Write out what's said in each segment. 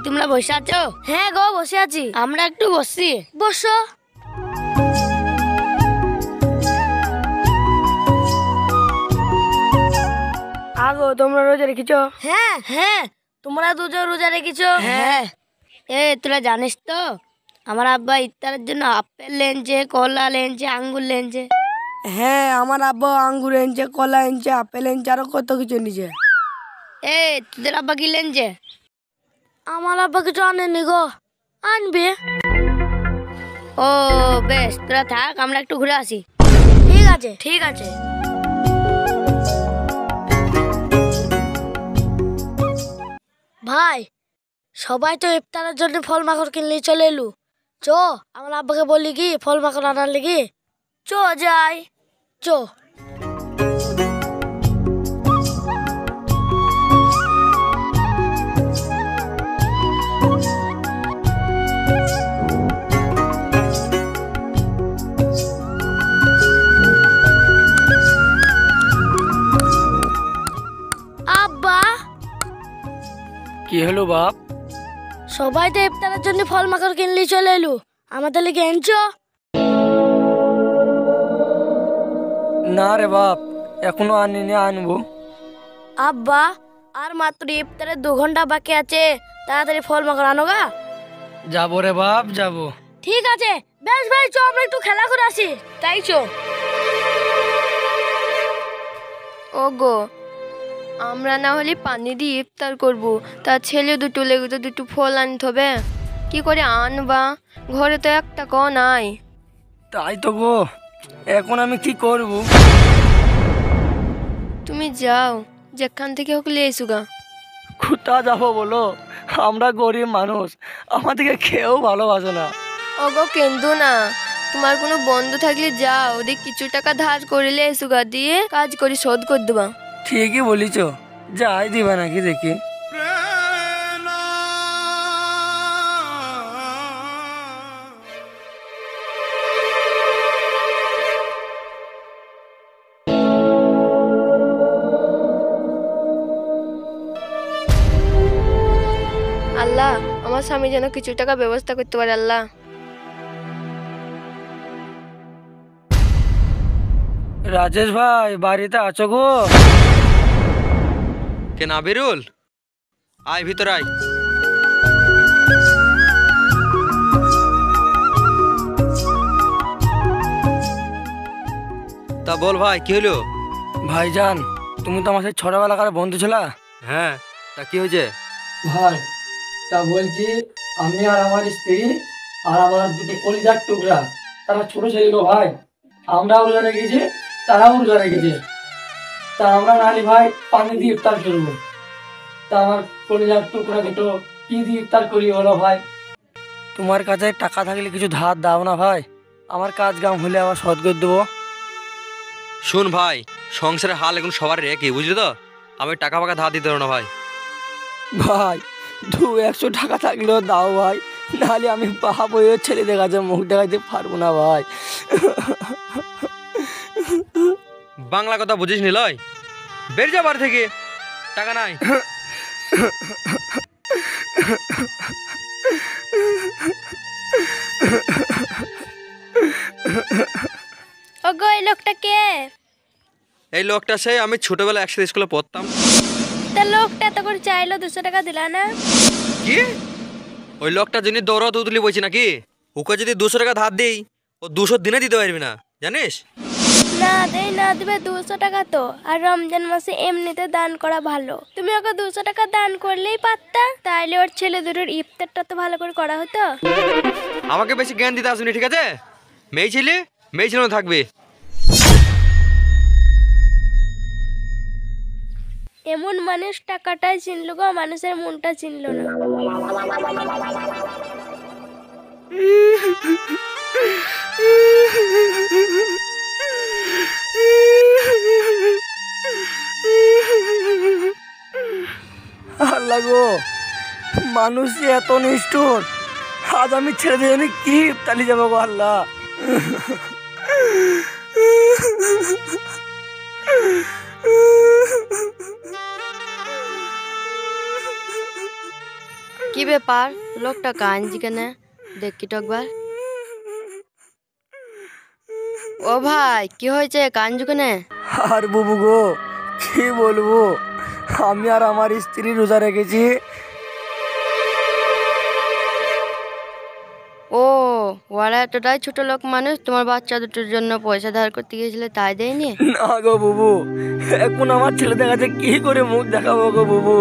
তোমরা বসে আছো? হ্যাঁ গো বসে আছি। আমরা একটু বসছি। বসো। আগো তোমরা রোজা রেখেছো? হ্যাঁ হ্যাঁ, তোমরা দুজন রোজা রেখেছো? হ্যাঁ। তোরা জানিস তো আমার আব্বা ইফতারের জন্য আপেল লেনছে, কলা লেনছে, আঙ্গুর লেনছে। হ্যাঁ, আমার আব্বা আঙ্গুর এনেছে, কলা এনেছে, আপেল এনেছে, আরো কত কিছু নিছে। তোদের আব্বা কি লেনছে? আমার আব্বা কিছু আনেনি গো, আনবে। ও বেশ, তোরা থাক, আমরা একটু ঘুরে আসি। ঠিক আছে ঠিক আছে। ভাই, সবাই তো ইফতারের জন্য ফল মাকড় কিনলে চলে এলু। চ আমার আব্বাকে বলি কি ফল মাকড় আনার লিগি। চ যাই, চ। আব্বা, কি হলো বাপ? সবাই তো ইফতারের জন্য ফল মাকড় কিনলে চলে এলু, আমাদের লিগে এনেছো? না রে বাপ, এখনো আনিনি, আনবো। আব্বা, আর মাত্র ইফতারের 2 ঘন্টা বাকি আছে, তাড়াতাড়ি ফল মাকড় আনো গা। যাবো রে বাপ, যাবো। ঠিক আছে বেশ ভাই, চ আমরা একটু খেলা করে আসি। তাই চ। ওগো, আমরা না হলে পানি দিয়ে ইফতার করব, তার ছেলে দুটো লেগে তো দুটো ফল আনতে হবে। কি করে আনবা? ঘরে তো একটা ক নাই। তাই তো গো, এখন আমি কি করব? তুমি যাও, যেখান থেকে হোক লিয়ে এসো গা। কোথা যাবো বলো? আমরা গরিব মানুষ, আমাদেরকে খেয়েও ভালোবাসে না। ওগো কেন্দো না, তোমার কোনো বন্ধু থাকলে যাও, ওদের কিছু টাকা ধার করিলে এসো গা, দিয়ে কাজ করে শোধ করে দেবা। ঠিকই বলিছ, যাই দিবা নাকি দেখি। আল্লাহ, আমার স্বামী যেন কিছু টাকা ব্যবস্থা করতে পারে। আল্লাহ, রাজেশ ভাই, বাড়িতে আছো গো? কে না বেরুল, আয় ভিতর আয়। তা বল ভাই, কি হলো? ভাইজান, তুমি তো আমার সেই ছোটবেলাকার বন্ধু ছিলা। হ্যাঁ, তা কি হয়েছে? ভাই, তা বলছি, আমি আর আমার স্ত্রী আর আমার দুটো কলিজার টুকরা, তারা ছোট ছিল গো ভাই। আমরাও রোজা রেখেছি, তারাও রোজা রেখেছে। তা আমরা নালি ভাই পানি দিয়ে ইফতার করবো। তা আমার কলিজার টুকরা দুটো কি দিয়ে ইফতার করি বলো ভাই? তোমার কাছে টাকা থাকলে কিছু ধার দাও না ভাই, আমার কাজ কাম হলে আবার শোধ করে দেবো। শুন ভাই, সংসারের হাল এখন সবার একই, বুঝলি তো? আমি টাকা ফাকা ধার দিতে পারবো না ভাই। ভাই, 200 টাকা থাকলেও দাও ভাই, নাহলে আমি বাপ হয়ে ছেলেদের কাছে মুখ দেখাইতে পারবো না ভাই। বাংলা কথা বুঝিস নি লয়? বের যা বাড়ি থেকে, টাকা নাই। ওগো, এই লোকটা কে? এই লোকটা সেই আমি ছোটবেলা একসাথে স্কুলে পড়তাম। তা লোকটা এত করে চাইলো, 200 টাকা দিলা না? কি? ওই লোকটা যিনি দৌড়াতে উতলি বলছি নাকি? ওকে যদি 200 টাকা ধার দিই, ও 200 দিনে দিতে পারবি না, জানিস? না দেই, না দিবে 200 টাকা তো। আর রমজান মাসে এমনিতে দান করা ভালো, তুমি ওকে 200 টাকা দান করলেই পারতা, তাইলে ওর ছেলে দুটোর ইফতারটা তো ভালো করে করা হতো। আমাকে বেশি জ্ঞান দিতে আসুনি, ঠিক আছে? মেয়ে ছেলে মেয়ে ছেলে থাকবে। এমন মানুষ টাকাটাই চিনল গো, মানুষের মনটা চিনল না। আল্লাহ গো, মানুষ যে এত নিষ্ঠুর, আজ আমি ছেড়ে দিয়ে কি ইফতারি যাবো গো আল্লাহ। কি ব্যাপার, লোকটা কাঁদছি কেন? দেখি তো একবার। ও ভাই, কি হয়েছে, কাঁদছো কেন? আর বুবু গো, কি বলবো, আমি আর আমার স্ত্রী রোজা রেখেছি। ও, ওরা এতটাই ছোট লোক মানুষ, তোমার বাচ্চা দুটোর জন্য পয়সা ধার করতে গিয়েছিলে তাই দেয়নি? না গো বুবু, এখন আমার ছেলেদের কাছে কি করে মুখ দেখাবো গো বুবু।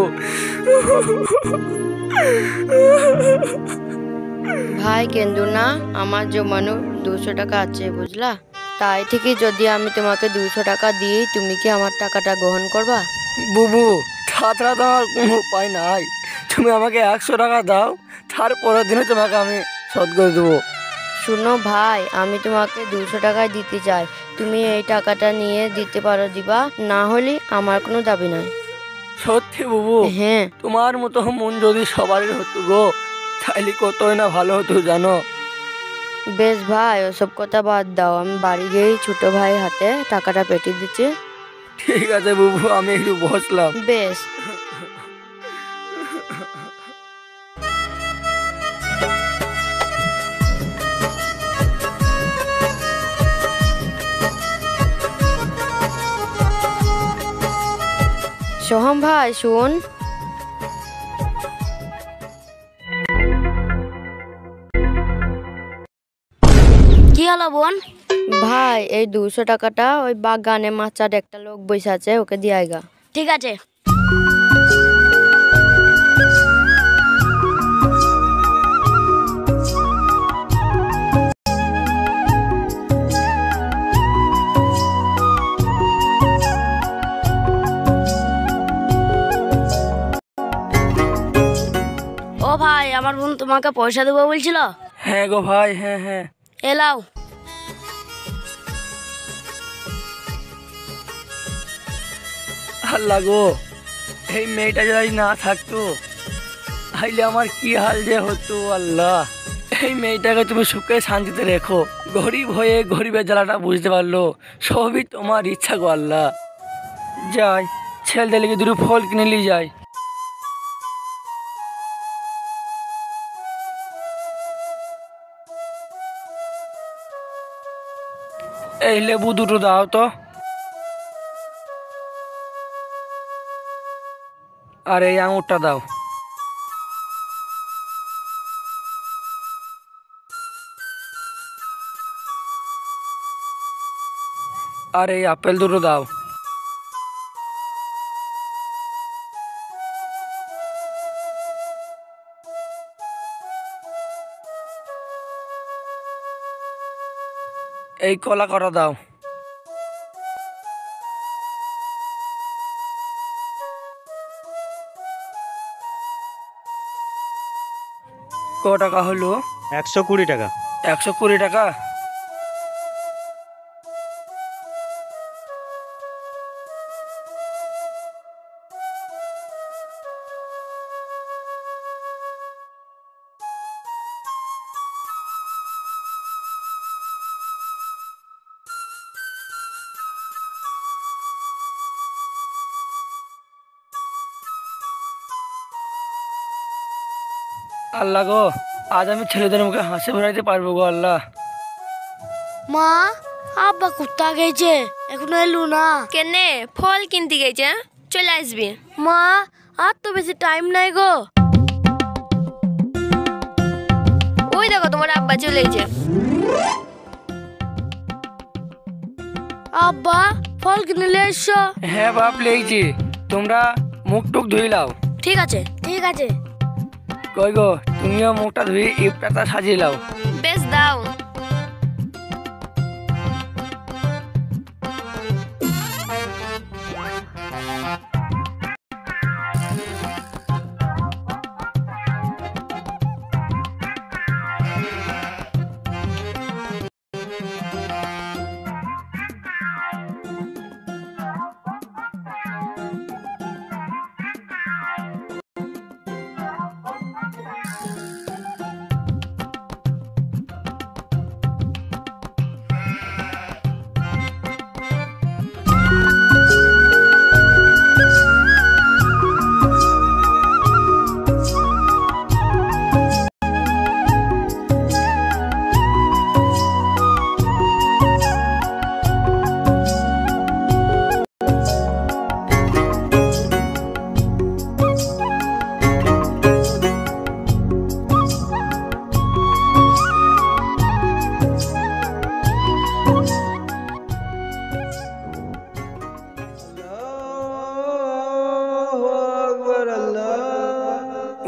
ভাই কেন্দু না, আমার জমানো 200 টাকা আছে বুঝলা, তাই থেকে যদি আমি তোমাকে 200 টাকা দিই, তুমি কি আমার টাকাটা গ্রহণ করবা? বুবু, তাছাড়া তো আমার কোনো উপায় নাই। তুমি আমাকে 100 টাকা দাও, তারপরের দিনে তোমাকে আমি শোধ করে দেবো। শুনো ভাই, আমি তোমাকে 200 টাকায় দিতে চাই, তুমি এই টাকাটা নিয়ে দিতে পারো দিবা, না হলে আমার কোনো দাবি নাই। সত্যি বুবু? হ্যাঁ। তোমার মতো মন যদি সবারই হতো গো, তাইলে কতই না ভালো হতো জানো। বেশ ভাই, ওসব কথা বাদ দাও, আমি বাড়ি গিয়েই ছোট ভাই হাতে টাকাটা পেটে দিচ্ছি। ঠিক আছে বুবু, আমি একটু বসলাম। বেশ। সোহম ভাই শুন, কি হলো বোন? ভাই এই 200 টাকাটা ওই বাগানে মাচার একটা লোক বসে আছে, ওকে দিয়ে আইগা। ঠিক আছে। ও ভাই, আমার বোন তোমাকে পয়সা দেবো বলছিল। হ্যাঁ গো ভাই, হ্যাঁ হ্যাঁ। এলাও। আল্লাহ গো, এই মেয়েটা যদি না থাকতো, তাইলে আমার কি হাল যে হতো। আল্লাহ, এই মেয়েটাকে তুমি সুখে শান্তিতে রেখো। গরিব হয়ে গরিবের জ্বালাটা বুঝতে পারলো, সবই তোমার ইচ্ছা গো আল্লাহ। যাই, ছেলেদের লিগে দুটো ফল কিনে নিয়ে যাই। এই লেবু দুটো দাও তো। আর এই আঙুরটা দাও। আর এই আপেল দুটো দাও। এই কলা কটা দাও। ক টাকা হলো? 120 টাকা। 120 টাকা। আল্লাহ গো, আজ আমি ছেলেদের মুখে হাসি ফোটাইতে পারবো গো আল্লাহ। মা, আব্বা কুত্তা গেছে, এখনো এলু না। কেনে ফল কিনতে গেছে, চলে আসবি। মা, আর তো বেশি টাইম নাই গো। ওই দেখো তোমার আব্বা চলে গেছে। আব্বা, ফল কিনে নিয়ে এসো। হ্যাঁ বাপ, লেগেছি। তোমরা মুখ টুক ধুই লাও। ঠিক আছে, ঠিক আছে। কই গো, তুমিও মুখটা ধুয়ে ইফতারটা সাজিয়ে লাও। বেশ দাও।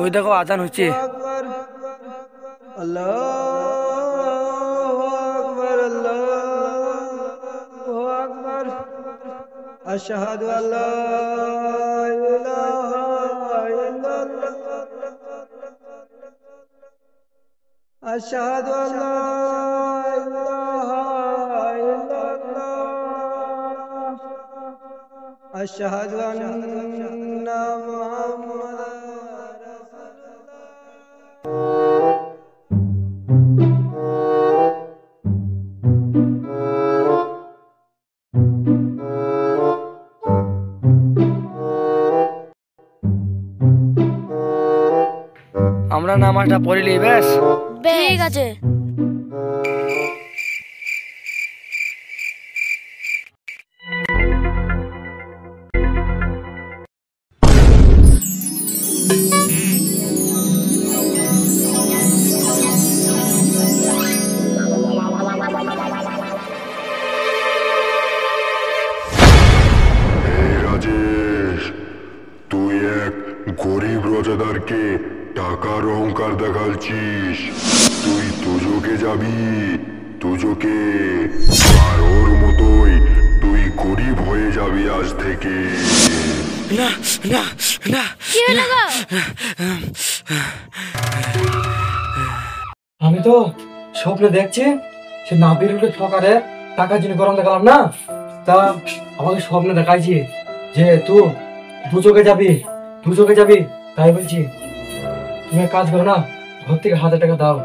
ওই দেখো আজান হচ্ছে। আশহাদু আল্লা ইলাহা ইল্লাল্লাহ আশহাদু আল্লা ইলাহা ইল্লাল্লাহ আশহাদু আন্না মুহাম্মাদার রাসূলুল্লাহ। আমরা নামাজটা পড়িলি বেশ। ঠিক আছে। এই রাজেশ, তুই এক গরিব রোজাদারকে টাকার অহংকার দেখাচ্ছিস। তুই তুজোকে যাবি, তুজোকে, আর ওর মতোই তুই গরিব হয়ে যাবি আজ থেকে। না না না, কি হলো গো? আমি তো স্বপ্নে দেখছি সে নাবিরুলকে ঠকারে টাকার জন্য গরম দেখালাম না, তা আমাকে স্বপ্নে দেখাইছি যে তুই দুচোখে যাবি, দুচোখে যাবি। তাই বলছি তুমি এক কাজ করো না, ঘর থেকে 1000 টাকা দাও,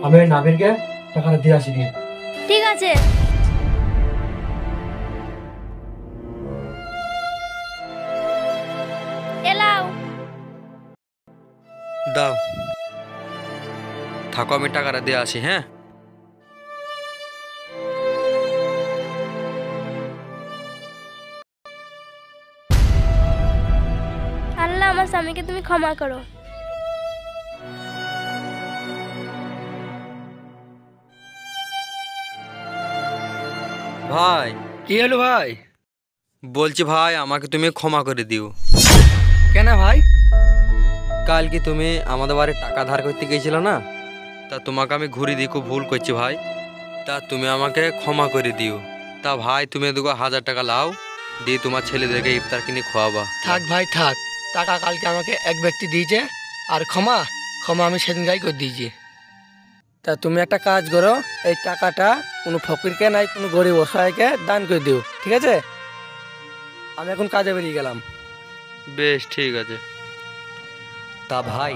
আমি ওই নাবিরকে টাকাটা দিয়ে আসি গিয়ে। ঠিক আছে। এলাও। দাও, থাকো, আমি টাকাটা দিয়ে আসি। হ্যাঁ, আল্লাহ আমার স্বামীকে তুমি ক্ষমা করো। ভাই। কি হলো ভাই? বলছি ভাই, আমাকে তুমি ক্ষমা করে দিও। কেন ভাই? কাল কি তুমি আমাদের বাড়ি টাকা ধার করতে গিয়েছিল না, তা তোমাকে আমি ঘুরে দিয়ে খুব ভুল করছি ভাই, তা তুমি আমাকে ক্ষমা করে দিও। তা ভাই, তুমি দুগো 1000 টাকা লাও, দিয়ে তোমার ছেলেদেরকে ইফতার কিনে খাওয়াবা। থাক ভাই থাক, টাকা কালকে আমাকে এক ব্যক্তি দিয়েছে, আর ক্ষমা ক্ষমা আমি সেদিনকাই করে দিয়েছি। তা তুমি একটা কাজ করো, এই টাকাটা কোনো ফকিরকে নাই কোনো গরিব অসহায়কে দান করে দিও, ঠিক আছে? আমি এখন কাজে বেরিয়ে গেলাম। বেশ, ঠিক আছে। তা ভাই,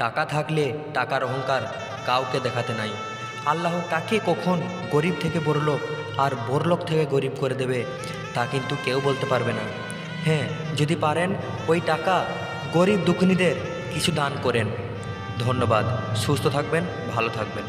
টাকা থাকলে টাকার অহংকার কাউকে দেখাতে নাই। আল্লাহ কাকে কখন গরিব থেকে বড়লোক আর বড়লোক থেকে গরিব করে দেবে তা কিন্তু কেউ বলতে পারবে না। হ্যাঁ, যদি পারেন ওই টাকা গরিব দুঃখিনীদের কিছু দান করেন। ধন্যবাদ। সুস্থ থাকবেন, ভালো থাকবেন।